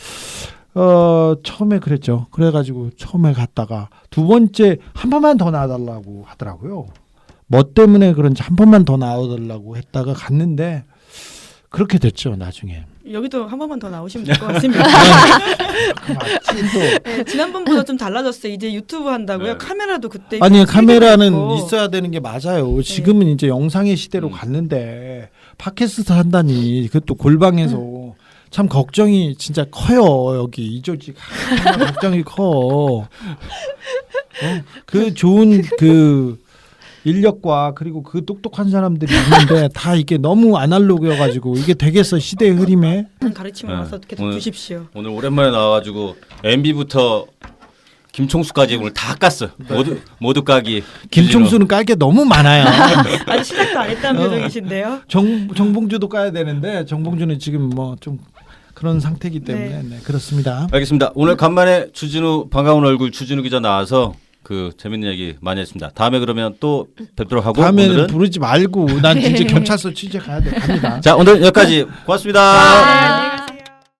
Speaker 4: 처음에 그랬죠. 그래가지고 처음에 갔다가 두 번째 한 번만 더 나와달라고 하더라고요. 뭐 때문에 그런지 한 번만 더 나와달라고 했다가 갔는데 그렇게 됐죠 나중에.
Speaker 2: 여기도 한 번만 더 나오시면 될 것 같습니다. 네, 지난번보다 좀 달라졌어요. 이제 유튜브 한다고요.
Speaker 1: 네.
Speaker 2: 카메라도 그때
Speaker 4: 아니
Speaker 2: 이제
Speaker 4: 카메라는
Speaker 2: 있고.
Speaker 4: 있어야 되는 게 맞아요. 지금은 이제 영상의 시대로 갔는데 팟캐스트 한다니 그것도 골방에서 참 걱정이 진짜 커요. 여기 이 조직 걱정이 커. 그 좋은 그 인력과 그리고 그 똑똑한 사람들이 있는데 다 이게 너무 아날로그여가지고 이게 되겠어 시대의 흐름에.
Speaker 2: 가르침을
Speaker 1: 네.
Speaker 2: 와서 계속
Speaker 1: 오늘-
Speaker 2: 주십시오.
Speaker 1: 오늘 오랜만에 나와가지고 MB부터 김총수까지 오늘 다 깠어. 모두 까기.
Speaker 4: 김총수는 깔 게 너무 많아요.
Speaker 2: 아직 시작도 안 했다는 표정이신데요.
Speaker 4: 정봉주도 까야 되는데 정봉주는 지금 뭐 좀 그런 상태이기 때문에 네, 그렇습니다.
Speaker 1: 알겠습니다. 오늘 간만에 주진우 반가운 얼굴 주진우 기자 나와서 그 재밌는 얘기 많이 했습니다. 다음에 그러면 또 뵙도록 하고
Speaker 4: 다음에는
Speaker 1: 오늘은
Speaker 4: 부르지 말고 난 진짜 경찰서 취재 가야 돼 갑니다.
Speaker 1: 자 오늘 여기까지 고맙습니다.
Speaker 2: 아,